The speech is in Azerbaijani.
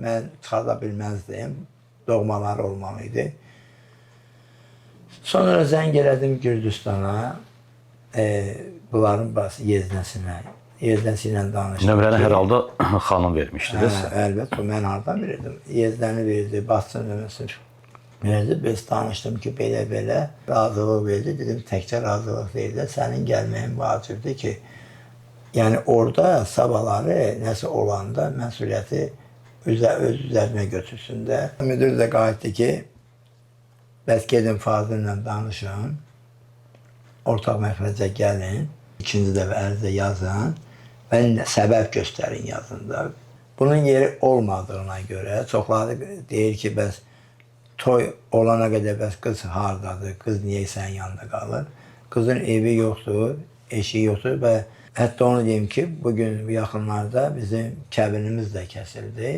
mən çıxarda bilməzdim. Doğmaları olmalıydı. Sonra zəng elədim Gürcüstana, bunların yeznəsinə. Yeznəsi ilə danışdım. Nömrəni hər halda xanım vermişdi də sizə. Əlbəttə, mən hardan bilirdim. Yeznəni verdi, basın nömrəsini verdi. Biz danışdım ki, belə-belə razılıq verdi. Dedim, təkcə razılıq verdi. Sənin gəlməyin vacibdir ki, yəni orada sabahları nəsə olanda məsuliyyəti öz üzərinə götürsün də. Müdür də qayıtdı ki, bəs gedin Fazillə danışın, ortaq məxrəcə gəlin, ikinci dəfə ərizə yazın və səbəb göstərin yazında. Bunun yeri olmadığına görə çoxları deyir ki, bəs toy olana qədər bəs qız hardadır, qız niyə sənin yanında qalır? Qızın evi yoxdur, eşiyi yoxdur və hətta onu deyim ki, bugün bu yaxınlarda bizim kəbinimiz də kəsildi.